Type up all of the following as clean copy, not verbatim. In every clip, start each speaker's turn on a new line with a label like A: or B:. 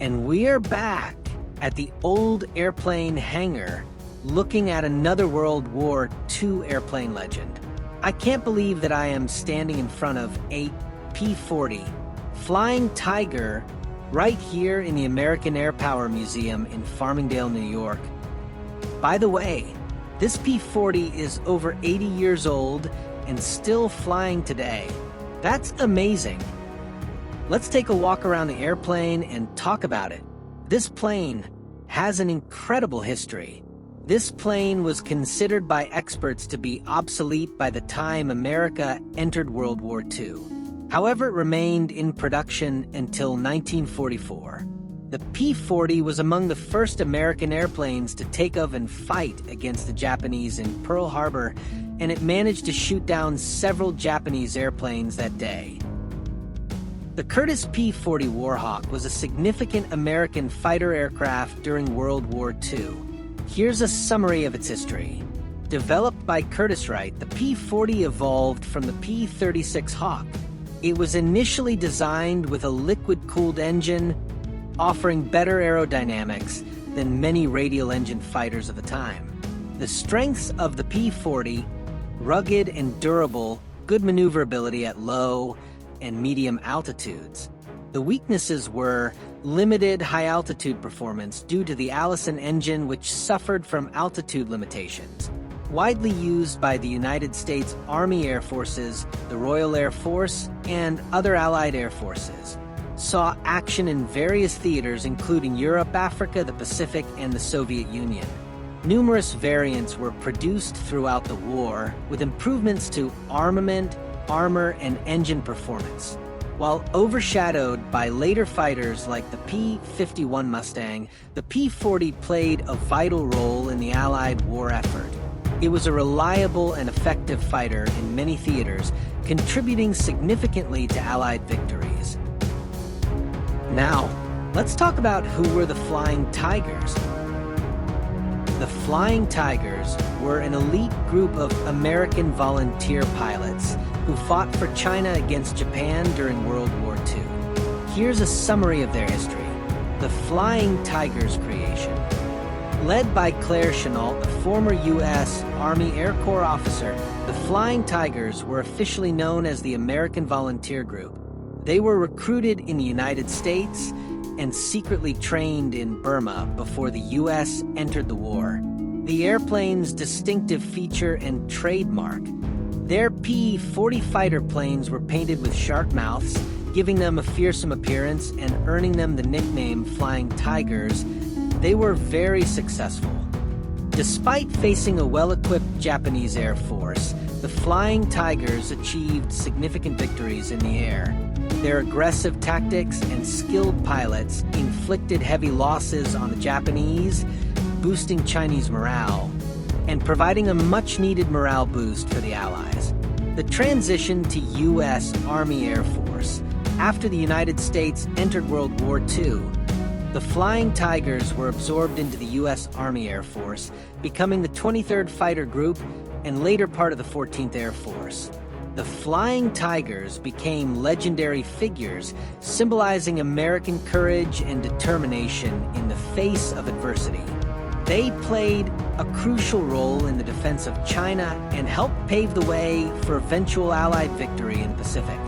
A: And we're back at the old airplane hangar, looking at another World War II airplane legend. I can't believe that I am standing in front of a P-40 Flying Tiger right here in the American Air Power Museum in Farmingdale, New York. By the way, this P-40 is over 80 years old and still flying today. That's amazing. Let's take a walk around the airplane and talk about it. This plane has an incredible history. This plane was considered by experts to be obsolete by the time America entered World War II. However, it remained in production until 1944. The P-40 was among the first American airplanes to take off and fight against the Japanese in Pearl Harbor, and it managed to shoot down several Japanese airplanes that day. The Curtiss P-40 Warhawk was a significant American fighter aircraft during World War II. Here's a summary of its history. Developed by Curtiss-Wright, the P-40 evolved from the P-36 Hawk. It was initially designed with a liquid-cooled engine, offering better aerodynamics than many radial engine fighters of the time. The strengths of the P-40, rugged and durable, good maneuverability at low and medium altitudes. The weaknesses were limited high-altitude performance due to the Allison engine, which suffered from altitude limitations. Widely used by the United States Army Air Forces, the Royal Air Force, and other allied air forces. Saw action in various theaters including Europe, Africa, the Pacific, and the Soviet Union. Numerous variants were produced throughout the war, with improvements to armament, armor, and engine performance. While overshadowed by later fighters like the P-51 Mustang, the P-40 played a vital role in the Allied war effort. It was a reliable and effective fighter in many theaters, contributing significantly to Allied victories. Now, let's talk about who were the Flying Tigers. The Flying Tigers were an elite group of American volunteer pilots who fought for China against Japan during World War II. Here's a summary of their history. The Flying Tigers creation. Led by Claire Chennault, a former U.S. Army Air Corps officer, the Flying Tigers were officially known as the American Volunteer Group. They were recruited in the United States and secretly trained in Burma before the U.S. entered the war. The airplane's distinctive feature and trademark. Their P-40 fighter planes were painted with sharp mouths, giving them a fearsome appearance and earning them the nickname Flying Tigers. They were very successful. Despite facing a well-equipped Japanese Air Force, the Flying Tigers achieved significant victories in the air. Their aggressive tactics and skilled pilots inflicted heavy losses on the Japanese, boosting Chinese morale, and providing a much-needed morale boost for the Allies. The transition to U.S. Army Air Force. After the United States entered World War II, the Flying Tigers were absorbed into the U.S. Army Air Force, becoming the 23rd Fighter Group and later part of the 14th Air Force. The Flying Tigers became legendary figures, symbolizing American courage and determination in the face of adversity. They played a crucial role in the defense of China and helped pave the way for eventual Allied victory in the Pacific.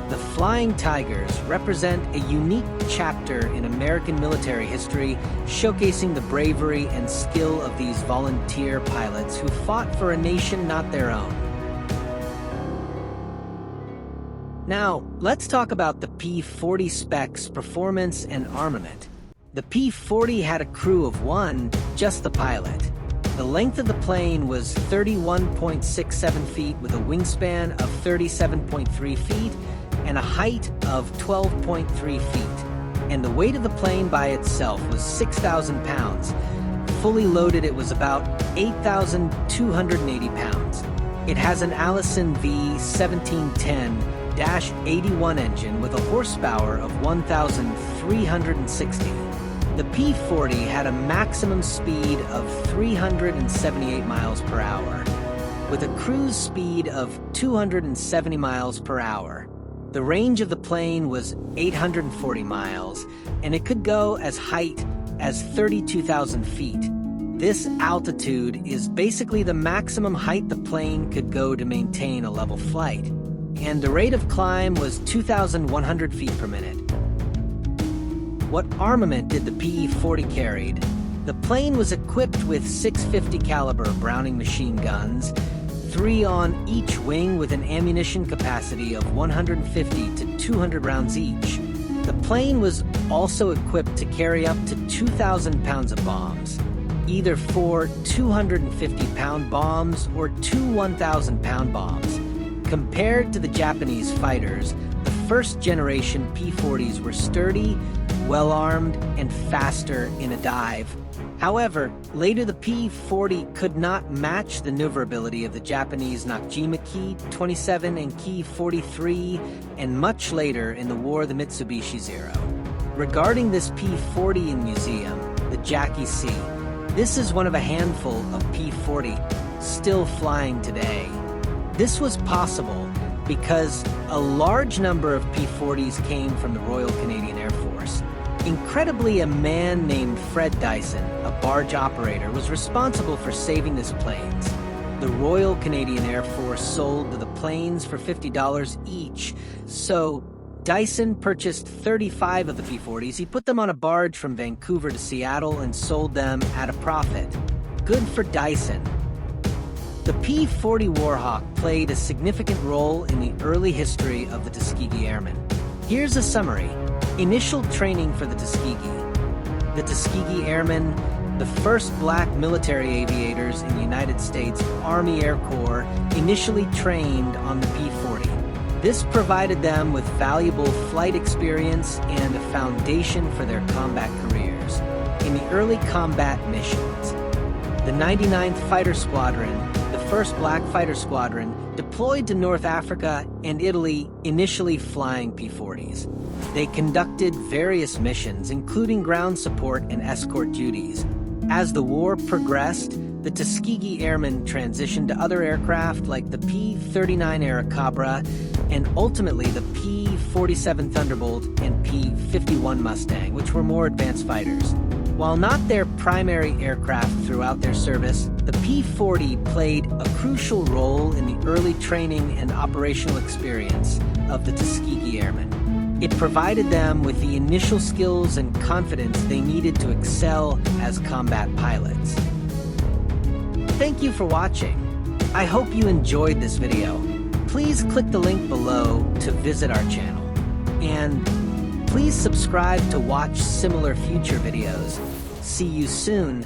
A: The Flying Tigers represent a unique chapter in American military history, showcasing the bravery and skill of these volunteer pilots who fought for a nation not their own. Now, let's talk about the P-40 specs, performance, and armament. The P-40 had a crew of one, just the pilot. The length of the plane was 31.67 feet with a wingspan of 37.3 feet and a height of 12.3 feet. And the weight of the plane by itself was 6,000 pounds. Fully loaded, it was about 8,280 pounds. It has an Allison V1710-81 engine with a horsepower of 1,360. The P-40 had a maximum speed of 378 miles per hour, with a cruise speed of 270 miles per hour. The range of the plane was 840 miles, and it could go as height as 32,000 feet. This altitude is basically the maximum height the plane could go to maintain a level flight, and the rate of climb was 2,100 feet per minute. What armament did the P-40 carried? The plane was equipped with 650 caliber Browning machine guns, 3 on each wing with an ammunition capacity of 150 to 200 rounds each. The plane was also equipped to carry up to 2,000 pounds of bombs, either 4 250-pound bombs or 2 1,000-pound bombs. Compared to the Japanese fighters, the first-generation P-40s were sturdy, well-armed, and faster in a dive. However, later the P-40 could not match the maneuverability of the Japanese Nakajima Ki-27 and Ki-43, and much later in the war the Mitsubishi Zero. Regarding this P-40 in museum, the Jackie C, this is one of a handful of P-40 still flying today. This was possible because a large number of P-40s came from the Royal Canadian Air Force. Incredibly, a man named Fred Dyson, a barge operator, was responsible for saving these planes. The Royal Canadian Air Force sold the planes for $50 each, so Dyson purchased 35 of the P-40s. He put them on a barge from Vancouver to Seattle and sold them at a profit. Good for Dyson. The P-40 Warhawk played a significant role in the early history of the Tuskegee Airmen. Here's a summary. Initial training for the Tuskegee. The Tuskegee Airmen, the first black military aviators in the United States Army Air Corps, initially trained on the P-40. This provided them with valuable flight experience and a foundation for their combat careers. In the early combat missions, the 99th Fighter Squadron, the first black fighter squadron, deployed to North Africa and Italy, initially flying P-40s. They conducted various missions, including ground support and escort duties. As the war progressed, the Tuskegee Airmen transitioned to other aircraft like the P-39 Airacobra and ultimately the P-47 Thunderbolt and P-51 Mustang, which were more advanced fighters. While not their primary aircraft throughout their service, the P-40 played a crucial role in the early training and operational experience of the Tuskegee Airmen. It provided them with the initial skills and confidence they needed to excel as combat pilots. Thank you for watching. I hope you enjoyed this video. Please click the link below to visit our channel. And please subscribe to watch similar future videos. See you soon.